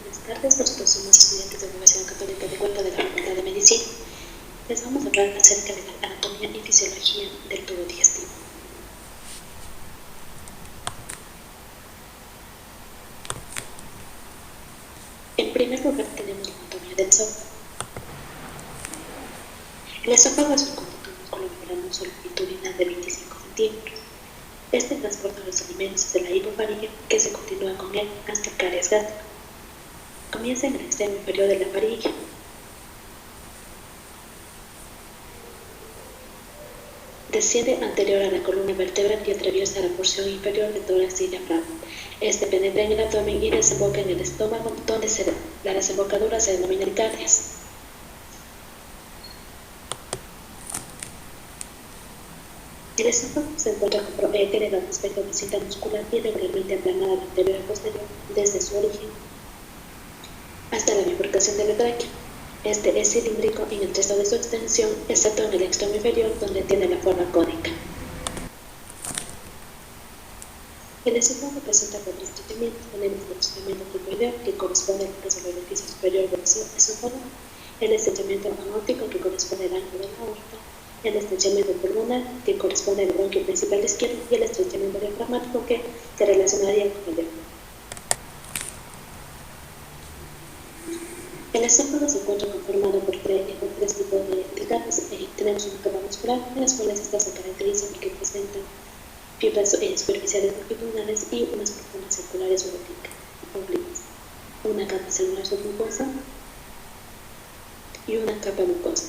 Buenas tardes, nosotros somos estudiantes de la Universidad Católica de Cuenca de la Facultad de Medicina. Les vamos a hablar acerca de la anatomía y fisiología del tubo digestivo. En primer lugar tenemos la anatomía del esófago. El esófago es un conducto musculomembranoso longitudinal de 25 centímetros. Este transporta los alimentos desde la hipofaringe, que se continúa con él hasta el caries gástrico. Comienza en el extremo inferior de la faringe. Desciende anterior a la columna vertebral y atraviesa la porción inferior de tórax y diafragma. Este penetra en el abdomen y desemboca en el estómago, donde la desembocadura se denomina el cardias. El esófago se encuentra tiene el aspecto de cinta muscular y regularmente aplanada anterior y posterior desde su origen hasta la bifurcación de la tráquea. Este es cilíndrico en el resto de su extensión, excepto en el extremo inferior, donde tiene la forma cónica. El esófago presenta cuatro estrechamientos. Tenemos el estrechamiento cricoideo, que corresponde al peso del orificio superior del esófago, el estrechamiento aórtico, que corresponde al ángulo de la aorta, el estrechamiento pulmonar, que corresponde al bronquio principal izquierdo, y el estrechamiento diafragmático, que se relacionaría con el diafragma. El esófago se encuentra conformado por tres tipos de capas. Tenemos una capa muscular, en las cuales estas se caracterizan porque presentan fibras superficiales longitudinales y unas profundas circulares oblicuas. Una capa celular submucosa y una capa mucosa.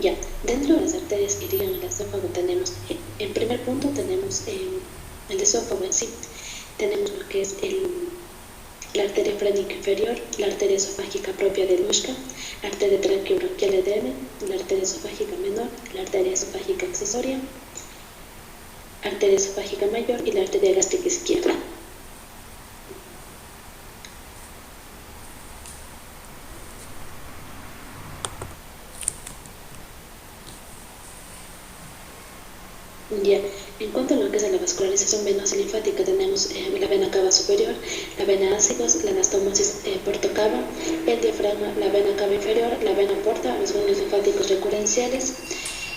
Ya, dentro de las arterias que irrigan el esófago tenemos, en primer punto tenemos el esófago en sí. Tenemos lo que es la arteria frénica inferior, la arteria esofágica propia del Luschka, la arteria traqueobronquial edema, la arteria esofágica menor, la arteria esofágica accesoria, arteria esofágica mayor y la arteria gástrica izquierda. Ya, en cuanto a lo que es la vascularización venosa linfática, tenemos la vena cava superior, la vena ácigos, la anastomosis portocava, el diafragma, la vena cava inferior, la vena porta, los ganglios linfáticos recurrenciales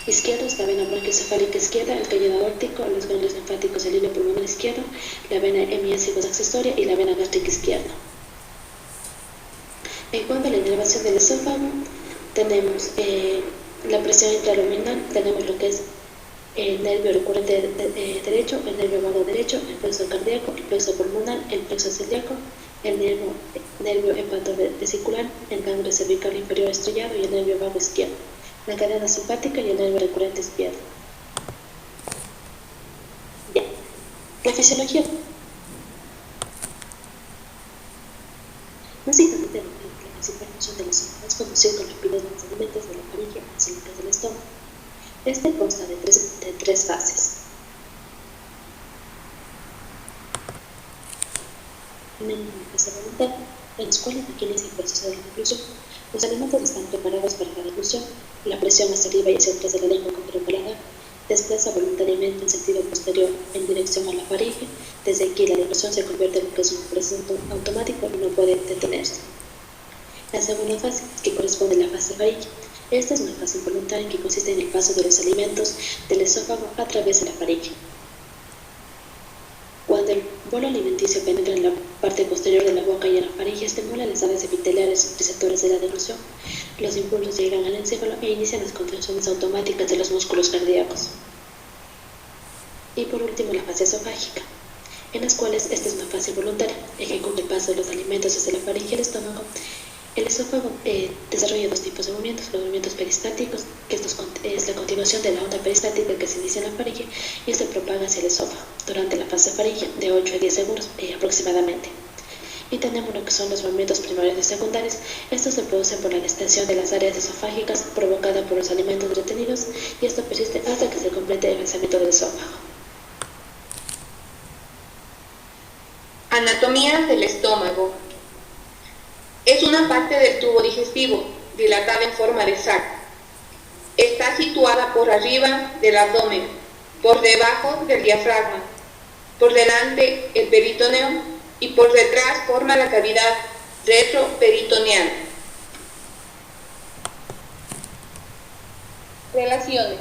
izquierdos, la vena bronquiocefálica izquierda, el cañón aórtico, los ganglios linfáticos del hilo pulmonar izquierdo, la vena hemiácigos accesoria y la vena gástrica izquierda. En cuanto a la inervación del esófago, tenemos la presión intraluminal, tenemos lo que es el nervio recurrente derecho, el nervio vago derecho, el plexo cardíaco, el plexo pulmonar, el plexo celíaco, el nervio hepatovesicular, el ganglio cervical inferior estrellado y el nervio vago izquierdo, la cadena simpática y el nervio recurrente izquierdo. Ya. La fisiología. Básicamente, la principal función del esófago es conducir con rapidez los alimentos de la faringe a las células del estómago. Este consta de tres fases. Tenemos una fase voluntaria, en la cual aquí inicia el proceso de la deglución. Los alimentos están preparados para la deglución. La presión hacia arriba y hacia atrás de la lengua contra el paladar desplaza voluntariamente en sentido posterior en dirección a la faringe. Desde aquí la deglución se convierte en lo que es un proceso automático y no puede detenerse. La segunda fase, que corresponde a la fase faringe. Esta es una fase involuntaria que consiste en el paso de los alimentos del esófago a través de la faringe. Cuando el bolo alimenticio penetra en la parte posterior de la boca y en la faringe, estimula las aves epiteliales receptores de la deglución. Los impulsos llegan al encéfalo e inician las contracciones automáticas de los músculos cardíacos. Y por último, la fase esofágica, en las cuales esta es una fase voluntaria, ejecuta el paso de los alimentos desde la faringe al estómago. El esófago desarrolla dos tipos de movimientos: los movimientos peristáticos, que es la continuación de la onda peristática que se inicia en la faringe y se propaga hacia el esófago durante la fase faringe de 8 a 10 segundos aproximadamente. Y tenemos lo que son los movimientos primarios y secundarios. Estos se producen por la distensión de las áreas esofágicas provocada por los alimentos retenidos, y esto persiste hasta que se complete el vaciamiento del esófago. Anatomía del estómago. Es una parte del tubo digestivo, dilatada en forma de sac. Está situada por arriba del abdomen, por debajo del diafragma. por delante el peritoneo y por detrás forma la cavidad retroperitoneal. Relaciones.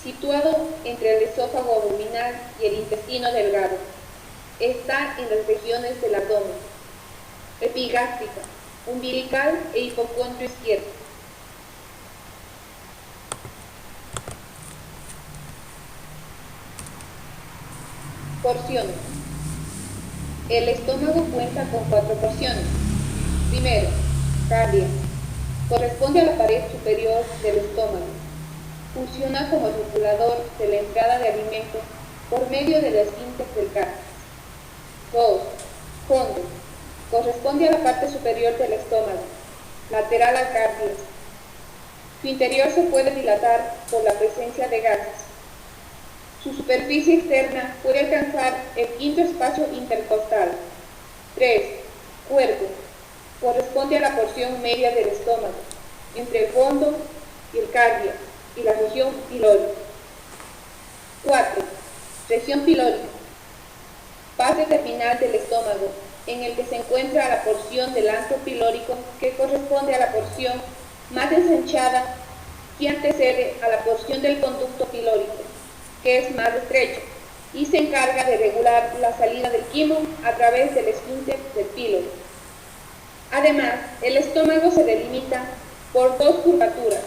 Situado entre el esófago abdominal y el intestino delgado. Está en las regiones del abdomen. Epigástrica, umbilical e hipocondrio izquierdo. Porciones. El estómago cuenta con 4 porciones. Primero, cardia. Corresponde a la pared superior del estómago. Funciona como regulador de la entrada de alimentos por medio de la esfínter del cardio. 2. Fondo. Corresponde a la parte superior del estómago, lateral al cardio. Su interior se puede dilatar por la presencia de gases. Su superficie externa puede alcanzar el quinto espacio intercostal. 3. Cuerpo. Corresponde a la porción media del estómago, entre el fondo y el cardio, y la región pilórica. 4. Región pilórica. Parte terminal del estómago, en el que se encuentra la porción del antro pilórico que corresponde a la porción más ensanchada que antecede a la porción del conducto pilórico, que es más estrecho, y se encarga de regular la salida del quimo a través del esfínter del píloro. Además, el estómago se delimita por 2 curvaturas,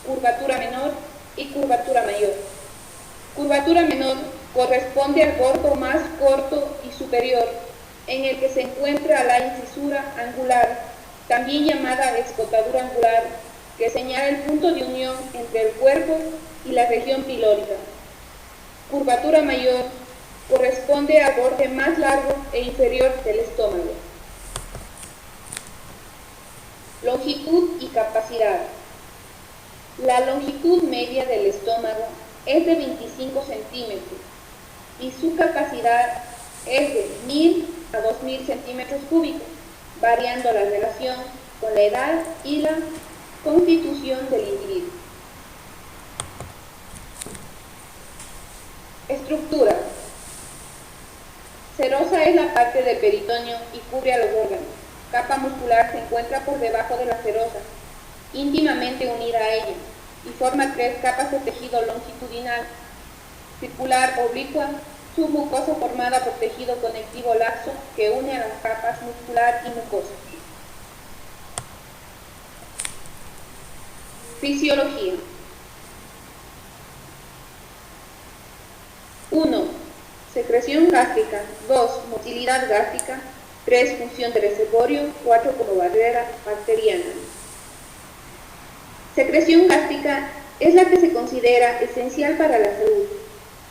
curvatura menor y curvatura mayor. Curvatura menor corresponde al bordo más corto y superior, en el que se encuentra la incisura angular, también llamada escotadura angular, que señala el punto de unión entre el cuerpo y la región pilórica. Curvatura mayor corresponde al borde más largo e inferior del estómago. Longitud y capacidad. La longitud media del estómago es de 25 centímetros y su capacidad es de 1000 a 2000 centímetros cúbicos, variando la relación con la edad y la constitución del individuo. Estructura. Serosa es la parte del peritoneo y cubre a los órganos. Capa muscular se encuentra por debajo de la serosa, íntimamente unida a ella, y forma 3 capas de tejido longitudinal, circular, oblicua, submucosa formada por tejido conectivo laxo que une a las capas muscular y mucosa. Fisiología. 1. Secreción gástrica. 2. Motilidad gástrica. 3. Función de reservorio. 4. Como barrera bacteriana. Secreción gástrica es la que se considera esencial para la salud.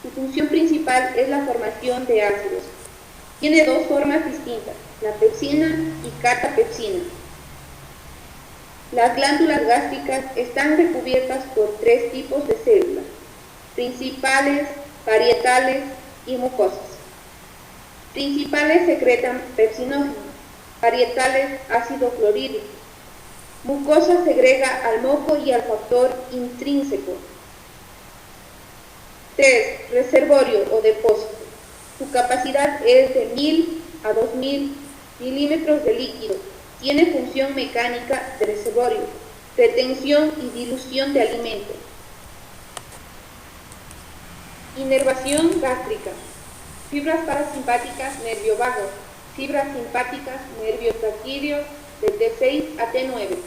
Su función principal es la formación de ácidos. Tiene 2 formas distintas, la pepsina y catapepsina. Las glándulas gástricas están recubiertas por 3 tipos de células, principales, parietales y mucosas. Principales secretan pepsinógeno, parietales ácido clorhídrico. Mucosa segrega al moco y al factor intrínseco. 3. Reservorio o depósito. Su capacidad es de 1000 a 2000 milímetros de líquido. Tiene función mecánica de reservorio, retención y dilución de alimentos. Inervación gástrica. Fibras parasimpáticas, nervio vago. Fibras simpáticas, nervios raquídeos de T6 a T9.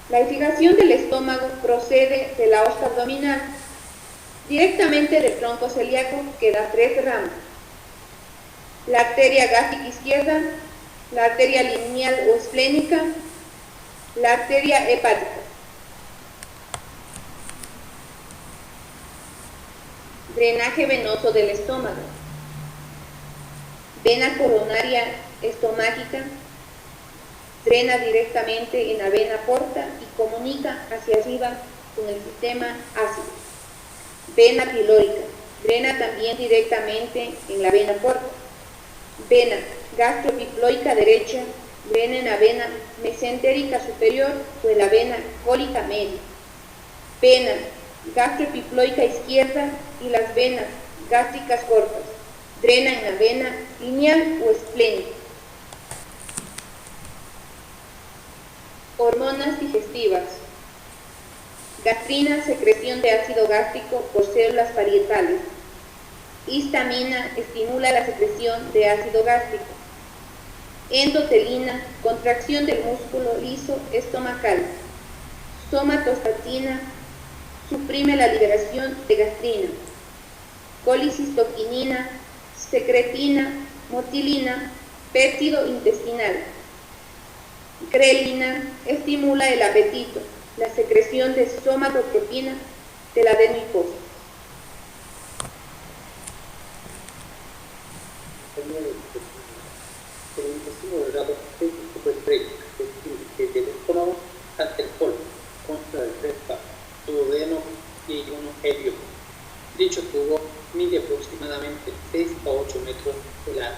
La irrigación del estómago procede de la hosta abdominal, directamente del tronco celíaco, que da 3 ramas: la arteria gástrica izquierda, la arteria lineal o esplénica, la arteria hepática. Drenaje venoso del estómago. Vena coronaria estomágica. Drena directamente en la vena porta y comunica hacia arriba con el sistema ácido. Vena pilórica. Drena también directamente en la vena porta. Vena gastropiploica derecha drena en la vena mesentérica superior o en la vena cólica media. Vena gastroepiploica izquierda y las venas gástricas cortas. Drena en la vena lineal o esplénica. Hormonas digestivas. Gastrina, secreción de ácido gástrico por células parietales. Histamina, estimula la secreción de ácido gástrico. Endotelina, contracción del músculo liso estomacal. Somatostatina, suprime la liberación de gastrina. Colicistoquinina, secretina, motilina, péptido intestinal. Grelina, estimula el apetito, la secreción de somatotropina del adenohipófise. El intestino delgado es un superestrecho que desde el estómago hasta el colon, consta de 3 partes, duodeno y uno helio. Dicho tubo mide aproximadamente 6 a 8 metros de largo.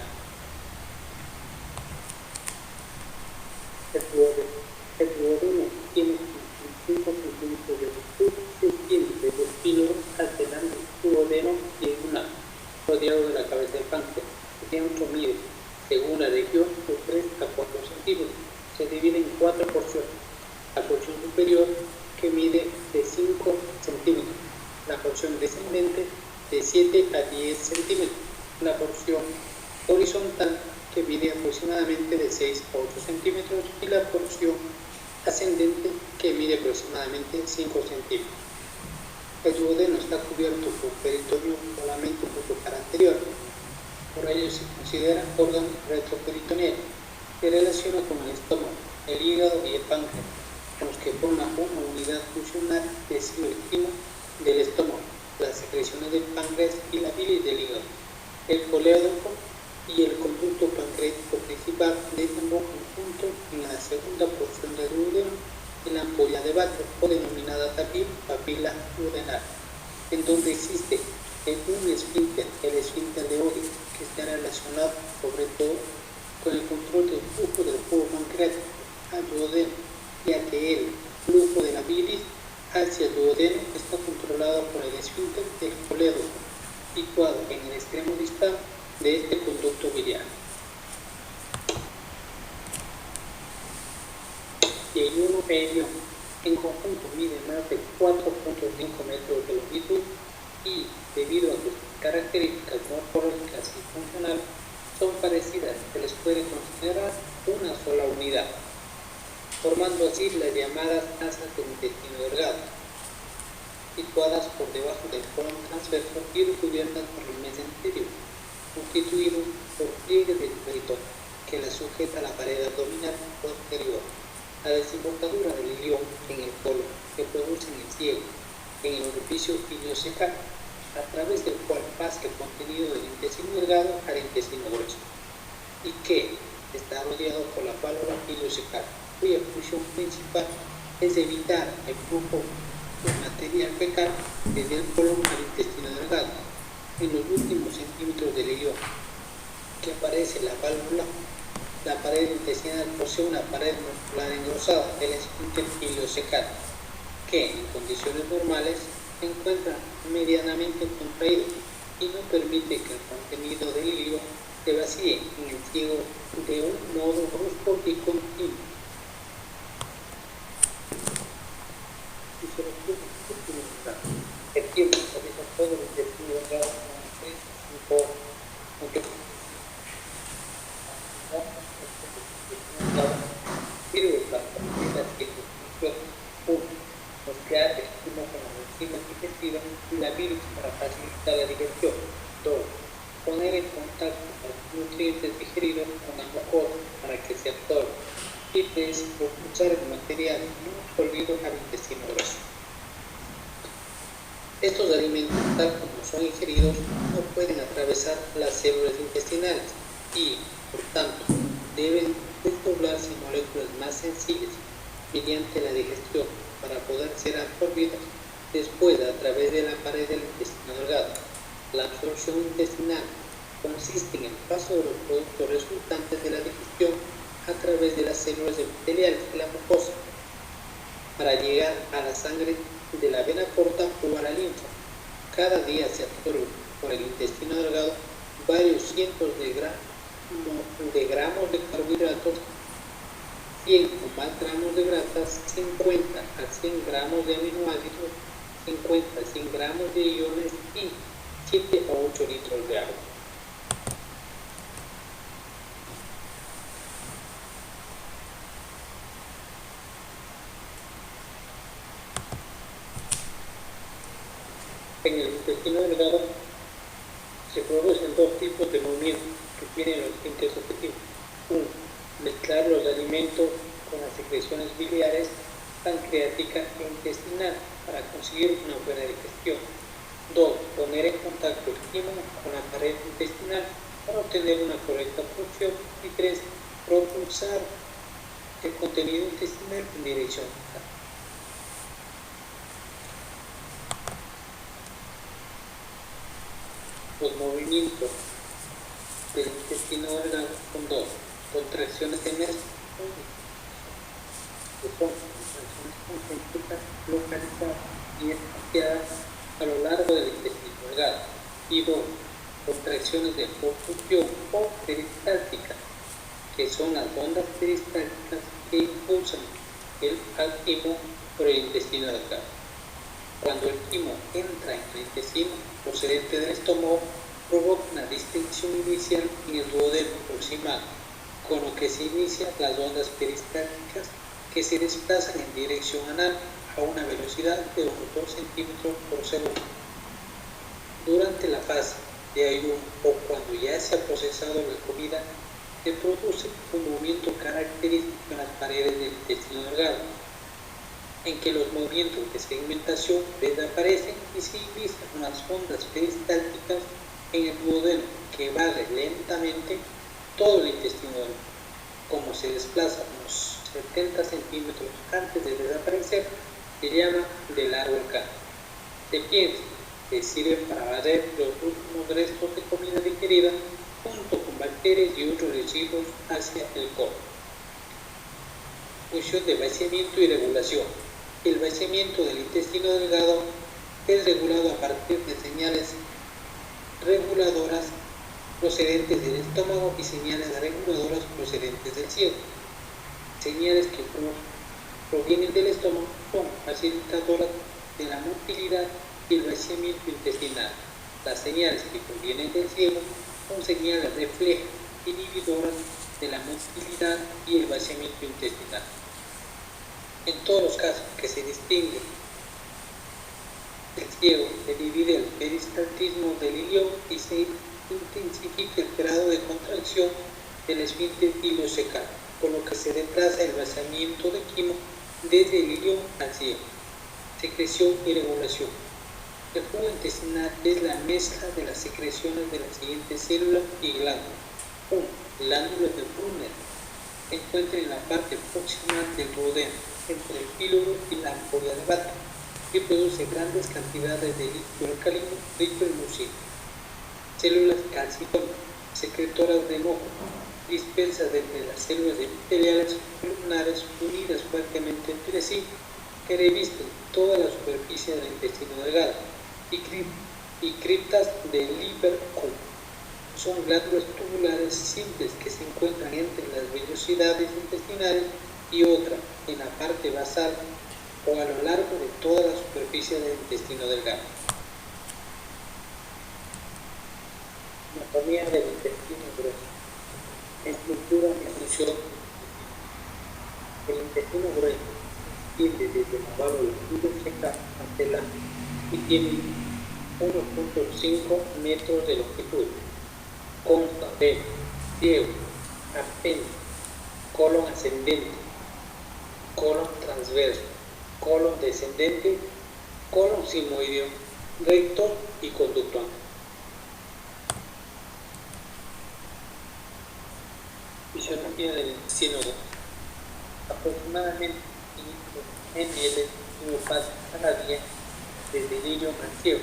El duodeno tiene 5 centímetros de longitud, se extiende desde el píloro hasta el ano del duodeno y en un lado, rodeado de la cabeza del páncreas. De ancho mide, según la región, de 3 a 4 centímetros. Se divide en 4 porciones. La porción superior, que mide de 5 centímetros. La porción descendente, de 7 a 10 centímetros. La porción horizontal, que mide aproximadamente de 6 a 8 centímetros. Y la porción ascendente, que mide aproximadamente 5 centímetros. El duodeno está cubierto por peritoneo solamente por su cara anterior. Por ello se considera órgano retroperitoneal, que relaciona con el estómago, el hígado y el páncreas, con los que forman una unidad funcional de ciclo del estómago, las secreciones del páncreas y la bilis del hígado. El colédoco y el conducto pancreático principal desembocan juntos en la segunda porción del duodeno, en la ampolla de Vater, o denominada también papila duodenal, en donde existe un esfínter, el esfínter de Oddi, que está relacionado sobre todo con el control del flujo del jugo pancreático al duodeno, ya que el flujo de la bilis hacia el duodeno está controlado por el esfínter del colédoco, situado en el extremo distal de este conducto biliar. Y el uno helio en conjunto mide más de 4.5 metros de longitud y, debido a sus características morfológicas y funcionales, son parecidas, se les puede considerar una sola unidad, formando así las llamadas asas del intestino delgado, situadas por debajo del colon transverso y recubiertas por el mesenterio, constituido por pliegues del peritón, que la sujeta a la pared abdominal posterior. La desembocadura del ilión en el colon, que produce en el ciego, en el orificio iliocecal, a través del cual pasa el contenido del intestino delgado al intestino grueso, y que está rodeado por la válvula iliocecal, cuya función principal es evitar el flujo de material fecal desde el colon al intestino delgado. En los últimos centímetros del ilión, que aparece la válvula, la pared intestinal posee una pared muscular engrosada, el esfínter iliocecal, que en condiciones normales se encuentra medianamente contraído y no permite que el contenido del hilo se vacíe en el ciego de un modo brusco y continuo. El tiempo realiza todo el intestino delgado con 3 a 5 horas, aunque sirve para las que los que hacen como con las enzimas digestivas y la bilis para facilitar la digestión. 2. Poner en contacto los nutrientes digeridos con la mucosa para que se absorban. Y 3. Propulsar el material no absorbido al intestino grueso. Estos alimentos, tal como son ingeridos, no pueden atravesar las células intestinales y, por tanto, deben desdoblarse en moléculas más sensibles mediante la digestión para poder ser absorbidas después a través de la pared del intestino delgado. La absorción intestinal consiste en el paso de los productos resultantes de la digestión a través de las células epiteliales de la mucosa para llegar a la sangre de la vena porta o a la linfa. Cada día se absorben por el intestino delgado varios cientos de gramos de carbohidratos, 100 o más gramos de grasas, 50 a 100 gramos de aminoácidos, 50 a 100 gramos de iones y 7 a 8 litros de agua. En el intestino delgado se producen dos tipos de movimientos que tienen los siguientes objetivos. 1. Mezclar los alimentos con las secreciones biliares, pancreática e intestinal para conseguir una buena digestión. 2. Poner en contacto el quimo con la pared intestinal para obtener una correcta función. Y 3. Propulsar el contenido intestinal en dirección a los movimientos del intestino delgado son dos: contracciones de mes, que son contracciones concéntricas localizadas y espaciadas a lo largo del intestino delgado, y 2. contracciones de obstrucción o peristáltica, que son las ondas peristálticas que impulsan al quimo por el intestino delgado. Cuando el quimo entra en el intestino procedente del estómago, provoca una distensión inicial en el duodeno proximal, con lo que se inician las ondas peristálticas que se desplazan en dirección anal a una velocidad de unos 2 centímetros por segundo. Durante la fase de ayuno o cuando ya se ha procesado la comida, se produce un movimiento característico en las paredes del intestino delgado, en que los movimientos de segmentación desaparecen y se inician unas ondas peristálticas en el duodeno que barre lentamente todo el intestino delgado. Como se desplaza unos 70 centímetros antes de desaparecer, se llama de largo alcance. Se piensa que sirve para barrer los últimos restos de comida digerida junto con bacterias y otros residuos hacia el colon. Función de vaciamiento y regulación. El vaciamiento del intestino delgado es regulado a partir de señales reguladoras procedentes del estómago y señales reguladoras procedentes del ciego. Señales que provienen del estómago son facilitadoras de la motilidad y el vaciamiento intestinal. Las señales que provienen del ciego son señales reflejas inhibidoras de la motilidad y el vaciamiento intestinal. En todos los casos que se distingue el ciego, se divide el peristaltismo del ilion y se intensifica el grado de contracción del esfínter ileocecal, con lo que se desplaza el vaciamiento de quimo desde el ilion al ciego. Secreción y regulación. El jugo intestinal es la mezcla de las secreciones de las siguientes células y glándulas. 1. Glándulas de Brunner. Se encuentra en la parte proximal del duodeno, entre el píloro y la ampolla de Vater, que produce grandes cantidades de líquido alcalino rico en mucina. Células calciformes, secretoras de moco, dispersas entre las células epiteliales columnares unidas fuertemente entre sí, que revisten toda la superficie del intestino delgado, y criptas de Lieberkühn. Son glándulas tubulares simples que se encuentran entre las vellosidades intestinales y otra en la parte basal o a lo largo de toda la superficie del intestino delgado. Anatomía del intestino grueso. Estructura y función. El intestino grueso se extiende desde la válvula ileocecal hasta el ano y tiene 1.5 metros de longitud. Consta de ciego, apéndice, colon ascendente, colon transverso, colon descendente, colon sigmoideo, recto y conductual. Fisionomía del intestino grueso. Aproximadamente 5 ml de intestino pasa cada día desde el ilion al ciego.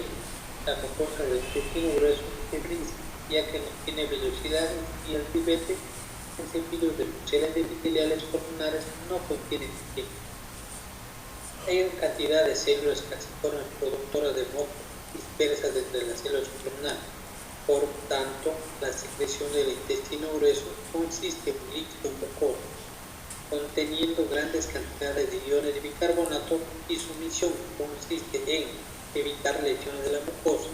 La mucosa del intestino grueso es gris, ya que no tiene velocidades y el pipete El cepillo de mucelas epiteliales columnares no contiene nicotina. Hay una cantidad de células calciformes productoras de moco dispersas entre las células columnares. Por tanto, la secreción del intestino grueso consiste en un líquido mucoso conteniendo grandes cantidades de iones de bicarbonato y su misión consiste en evitar lesiones de la mucosa.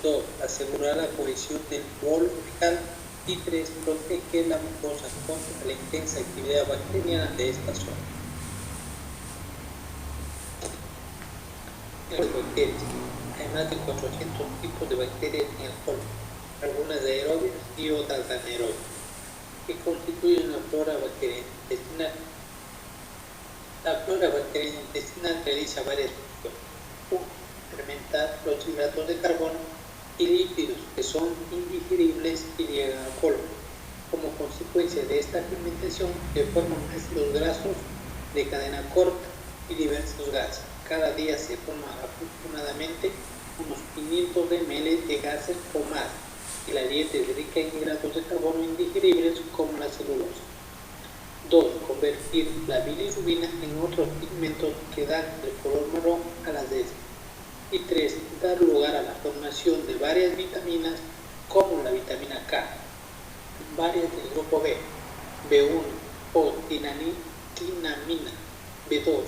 2. Asegurar la cohesión del bolo fecal. Y 3. Proteger la mucosa contra la intensa actividad bacteriana de esta zona. Las bacterias. Hay más de 400 tipos de bacterias en el colon, algunas aerobias y otras anaerobias, que constituyen una flora bacteriana intestinal. La flora bacteriana intestinal realiza varias funciones. 1. Fermentar los hidratos de carbono y lípidos que son indigeribles y llegan al colon. Como consecuencia de esta fermentación se forman ácidos grasos de cadena corta y diversos gases. Cada día se forman aproximadamente unos 500 ml de gases o más, y la dieta es rica en hidratos de carbono indigeribles como la celulosa. 2. Convertir la bilirrubina en otros pigmentos que dan el color marrón a las heces. Y 3. Dar lugar a la formación de varias vitaminas como la vitamina K, varias del grupo B, B1 o tinamina, B2,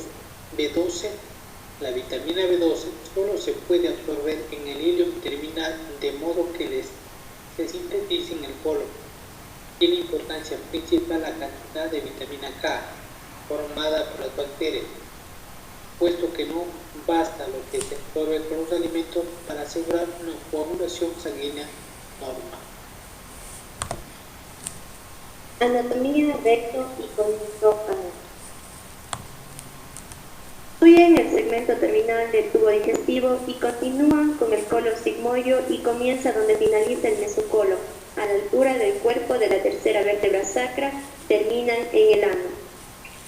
B12. La vitamina B12 solo se puede absorber en el hilo terminal de modo que se sintetice en el colon. Tiene importancia principal la cantidad de vitamina K formada por las bacterias, puesto que no basta lo que se absorbe con los alimentos para asegurar una coagulación sanguínea normal. Anatomía, recto y conducto anal. Fluyen el segmento terminal del tubo digestivo y continúan con el colon sigmoide y comienza donde finaliza el mesocolon, a la altura del cuerpo de la tercera vértebra sacra, terminan en el ano.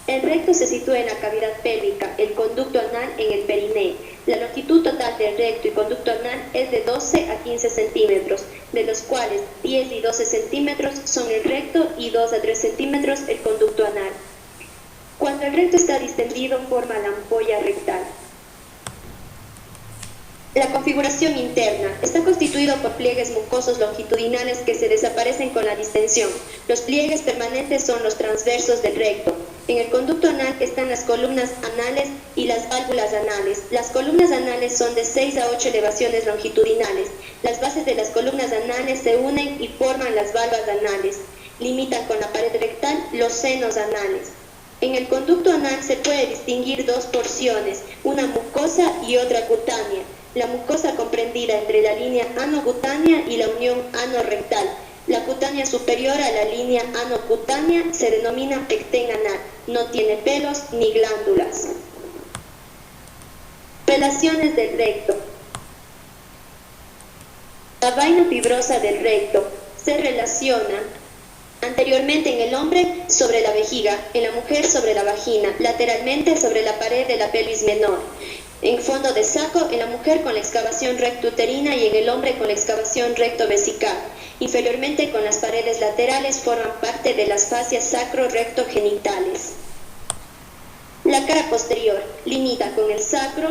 El recto se sitúa en la cavidad pélvica, el conducto anal en el perineo. La longitud total del recto y conducto anal es de 12 a 15 centímetros, de los cuales 10 y 12 centímetros son el recto y 2 a 3 centímetros el conducto anal. Cuando el recto está distendido, forma la ampolla rectal. La configuración interna está constituido por pliegues mucosos longitudinales que se desaparecen con la distensión. Los pliegues permanentes son los transversos del recto. En el conducto anal están las columnas anales y las válvulas anales. Las columnas anales son de 6 a 8 elevaciones longitudinales. Las bases de las columnas anales se unen y forman las valvas anales. Limitan con la pared rectal los senos anales. En el conducto anal se puede distinguir dos porciones, una mucosa y otra cutánea. La mucosa comprendida entre la línea anocutánea y la unión anorrectal. La cutánea superior a la línea anocutánea se denomina pecten anal. No tiene pelos ni glándulas. Relaciones del recto. La vaina fibrosa del recto se relaciona anteriormente en el hombre sobre la vejiga, en la mujer sobre la vagina, lateralmente sobre la pared de la pelvis menor. En fondo de saco, en la mujer con la excavación rectouterina y en el hombre con la excavación rectovesical. Inferiormente con las paredes laterales forman parte de las fascias sacro-rectogenitales. La cara posterior limita con el sacro,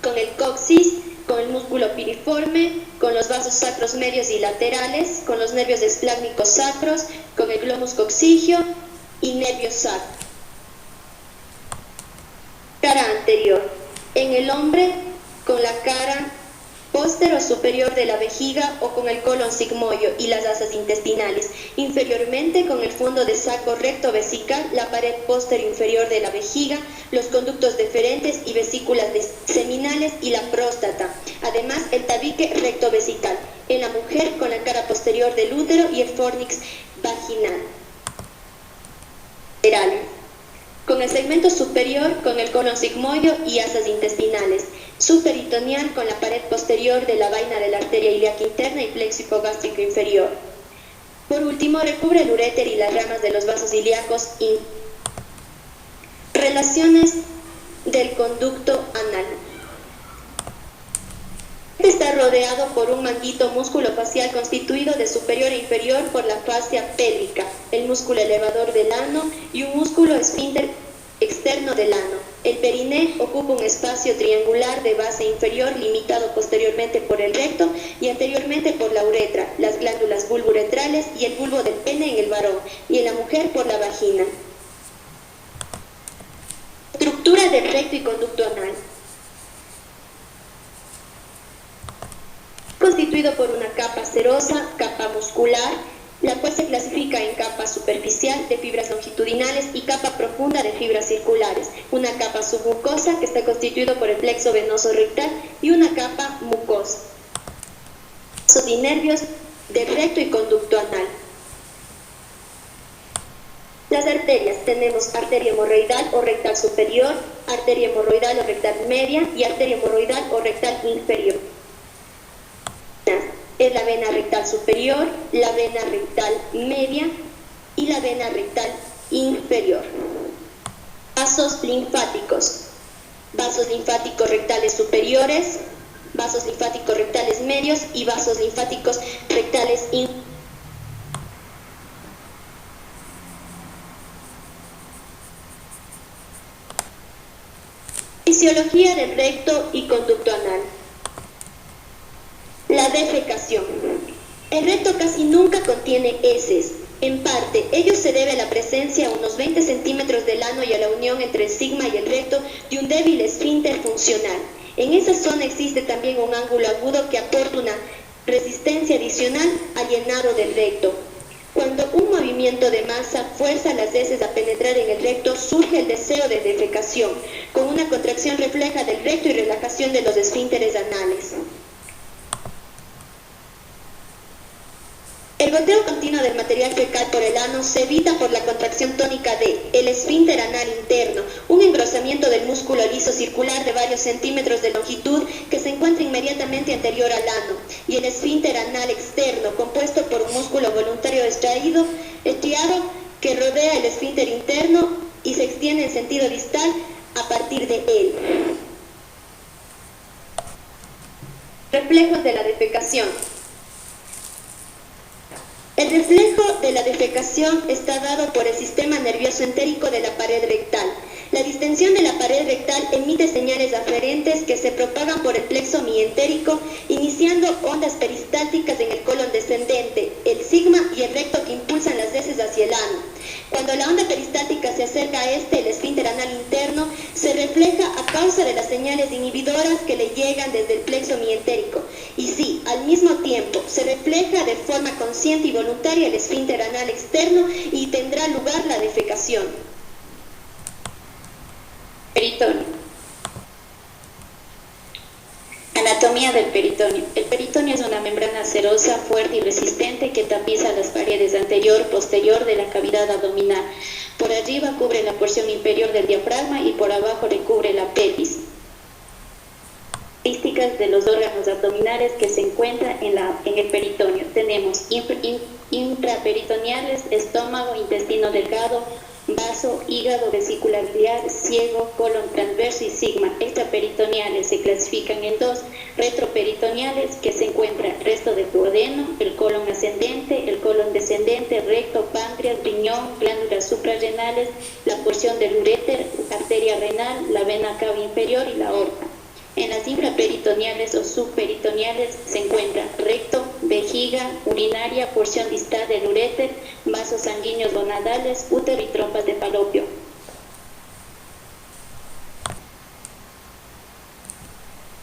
con el coxis, con el músculo piriforme, con los vasos sacros medios y laterales, con los nervios esplácnicos sacros, con el glomus coxígeo y nervio sacro. Cara anterior. En el hombre, con la cara póstero superior de la vejiga o con el colon sigmoide y las asas intestinales. Inferiormente, con el fondo de saco recto vesical, la pared posterior inferior de la vejiga, los conductos deferentes y vesículas seminales y la próstata. Además, el tabique recto vesical. En la mujer, con la cara posterior del útero y el fornix vaginal. Con el segmento superior, con el colon sigmoide y asas intestinales. Subperitoneal, con la pared posterior de la vaina de la arteria ilíaca interna y plexo hipogástrico inferior. Por último, recubre el uréter y las ramas de los vasos ilíacos. Relaciones del conducto anal. Está rodeado por un manguito músculo facial constituido de superior e inferior por la fascia pélvica, el músculo elevador del ano y un músculo esfínter externo del ano. El periné ocupa un espacio triangular de base inferior limitado posteriormente por el recto y anteriormente por la uretra, las glándulas vulvouretrales y el bulbo del pene en el varón y en la mujer por la vagina. Estructura del recto y conducto anal. Constituido por una capa serosa, capa muscular, la cual se clasifica en capa superficial de fibras longitudinales y capa profunda de fibras circulares, una capa submucosa que está constituido por el plexo venoso rectal y una capa mucosa. Vasos y nervios del recto y conducto anal. Las arterias, tenemos arteria hemorroidal o rectal superior, arteria hemorroidal o rectal media y arteria hemorroidal o rectal inferior. Es la vena rectal superior, la vena rectal media y la vena rectal inferior. Vasos linfáticos. Vasos linfáticos rectales superiores, vasos linfáticos rectales medios y vasos linfáticos rectales inferiores. Fisiología del recto y conducto anal. La defecación. El recto casi nunca contiene heces. En parte, ello se debe a la presencia a unos 20 centímetros del ano y a la unión entre el sigma y el recto de un débil esfínter funcional. En esa zona existe también un ángulo agudo que aporta una resistencia adicional al llenado del recto. Cuando un movimiento de masa fuerza a las heces a penetrar en el recto, surge el deseo de defecación, con una contracción refleja del recto y relajación de los esfínteres anales. El goteo continuo del material fecal por el ano se evita por la contracción tónica del esfínter anal interno, un engrosamiento del músculo liso circular de varios centímetros de longitud que se encuentra inmediatamente anterior al ano, y el esfínter anal externo, compuesto por un músculo voluntario estriado que rodea el esfínter interno y se extiende en sentido distal a partir de él. Reflejos de la defecación. El reflejo de la defecación está dado por el sistema nervioso entérico de la pared rectal. La distensión de la pared rectal emite señales aferentes que se propagan por el plexo mientérico, iniciando ondas peristálticas en el colon descendente, el sigma y el recto que impulsan las heces hacia el ano. Cuando la onda peristáltica se acerca a el esfínter anal interno, se refleja a causa de las señales inhibidoras que le llegan desde el plexo mientérico. Y sí, al mismo tiempo, se refleja de forma consciente y voluntaria el esfínter anal externo y tendrá lugar la defecación. Peritoneo. Anatomía del peritoneo. El peritoneo es una membrana serosa, fuerte y resistente que tapiza las paredes anterior y posterior de la cavidad abdominal. Por arriba cubre la porción inferior del diafragma y por abajo le cubre la pelvis. Características de los órganos abdominales que se encuentran en el peritoneo. Tenemos intraperitoneales, estómago, intestino delgado, vaso, hígado, vesícula biliar, ciego, colon transverso y sigma. Extraperitoneales se clasifican en dos: retroperitoneales, que se encuentra resto del duodeno, el colon ascendente, el colon descendente, recto, páncreas, riñón, glándulas suprarrenales, la porción del uréter, arteria renal, la vena cava inferior y la aorta. En las infraperitoneales o subperitoneales se encuentra recto, vejiga, urinaria, porción distal del uréter, vasos sanguíneos gonadales, útero y trompas de falopio.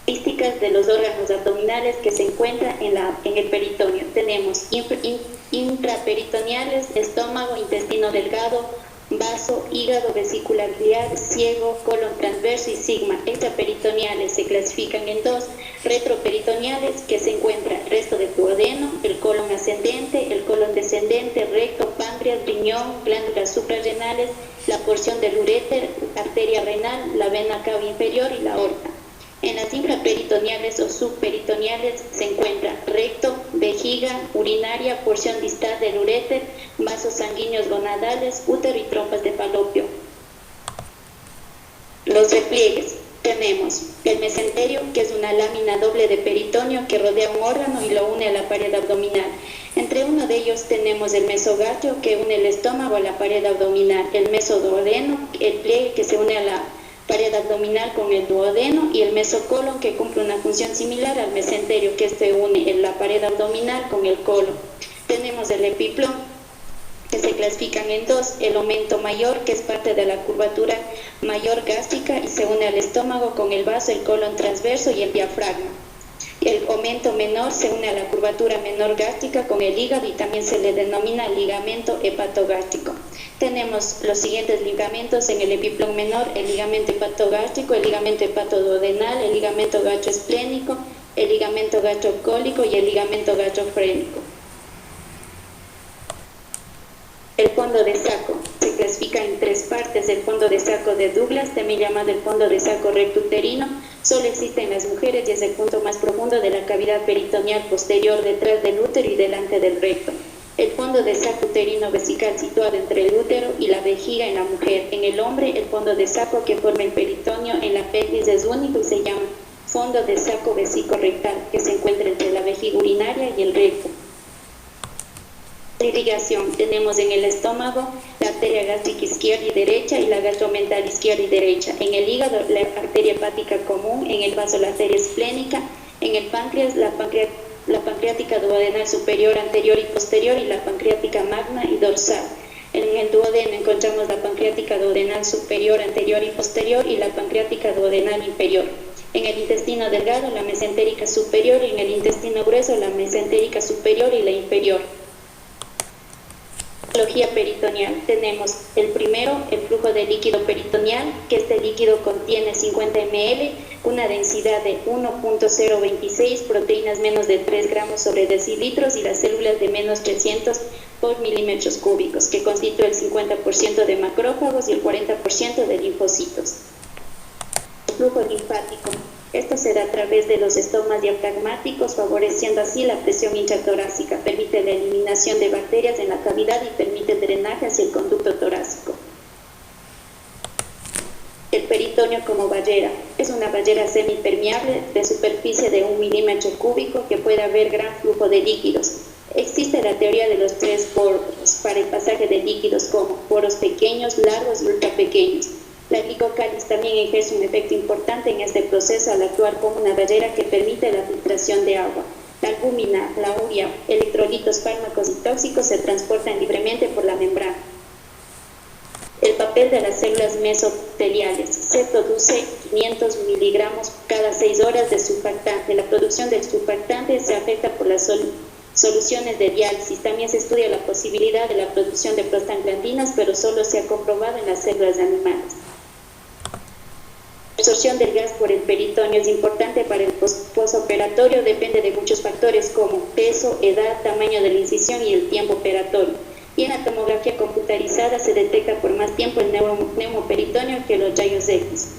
Características de los órganos abdominales que se encuentran en el peritoneo. Tenemos intraperitoneales, estómago, intestino delgado, vaso, hígado, vesícula biliar, ciego, colon transverso y sigma. Extraperitoneales se clasifican en dos: retroperitoneales, que se encuentra resto del duodeno, el colon ascendente, el colon descendente, recto, páncreas, riñón, glándulas suprarrenales, la porción del uréter, arteria renal, la vena cava inferior y la aorta. En las infraperitoneales o subperitoneales se encuentra recto, vejiga, urinaria, porción distal del uréter, vasos sanguíneos gonadales, útero y trompas de falopio. Los repliegues. Tenemos el mesenterio, que es una lámina doble de peritoneo que rodea un órgano y lo une a la pared abdominal. Entre uno de ellos tenemos el mesogastrio, que une el estómago a la pared abdominal, el mesoduodeno, el pliegue que se une a la pared abdominal con el duodeno, y el mesocolon, que cumple una función similar al mesenterio, que se une en la pared abdominal con el colon. Tenemos el epiplón, que se clasifican en dos: el aumento mayor, que es parte de la curvatura mayor gástrica y se une al estómago con el vaso, el colon transverso y el diafragma. El aumento menor se une a la curvatura menor gástrica con el hígado y también se le denomina ligamento hepatogástrico. Tenemos los siguientes ligamentos en el epiplón menor: el ligamento hepatogástrico, el ligamento hepatoduodenal, el ligamento gastroesplénico, el ligamento gastrocólico y el ligamento gastrofrénico. El fondo de saco se clasifica en tres partes: el fondo de saco de Douglas, también llamado el fondo de saco rectuterino, solo existe en las mujeres y es el punto más profundo de la cavidad peritoneal posterior, detrás del útero y delante del recto. El fondo de saco uterino vesical situado entre el útero y la vejiga en la mujer. En el hombre, el fondo de saco que forma el peritoneo en la pelvis es único y se llama fondo de saco vesicorrectal, que se encuentra entre la vejiga urinaria y el recto. Irrigación: tenemos en el estómago la arteria gástrica izquierda y derecha y la gastromental izquierda y derecha. En el hígado, la arteria hepática común. En el vaso, la arteria esplénica. En el páncreas, la pancreática duodenal superior, anterior y posterior, y la pancreática magna y dorsal. En el duodeno encontramos la pancreática duodenal superior, anterior y posterior, y la pancreática duodenal inferior. En el intestino delgado, la mesentérica superior, y en el intestino grueso, la mesentérica superior y la inferior. Patología peritoneal: tenemos el primero, el flujo de líquido peritoneal, que este líquido contiene 50 ml, una densidad de 1.026, proteínas menos de 3 gramos sobre decilitros y las células de menos 300 por milímetros cúbicos, que constituye el 50% de macrófagos y el 40% de linfocitos. El flujo linfático: esto se da a través de los estomas diafragmáticos, favoreciendo así la presión intratorácica, permite la eliminación de bacterias en la cavidad y permite el drenaje hacia el conducto torácico. El peritoneo como barrera: es una barrera semipermeable de superficie de 1 milímetro cúbico que puede haber gran flujo de líquidos. Existe la teoría de los 3 poros para el pasaje de líquidos, como poros pequeños, largos y ultrapequeños. La glicocáliz también ejerce un efecto importante en este proceso al actuar como una barrera que permite la filtración de agua. La albúmina, la urea, electrolitos, fármacos y tóxicos se transportan libremente por la membrana. El papel de las células mesoteliales: se produce 500 miligramos cada 6 horas de surfactante. La producción del surfactante se afecta por las soluciones de diálisis. También se estudia la posibilidad de la producción de prostaglandinas, pero solo se ha comprobado en las células animales. La absorción del gas por el peritoneo es importante para el posoperatorio. Depende de muchos factores como peso, edad, tamaño de la incisión y el tiempo operatorio. Y en la tomografía computarizada se detecta por más tiempo el neumoperitoneo que los rayos X.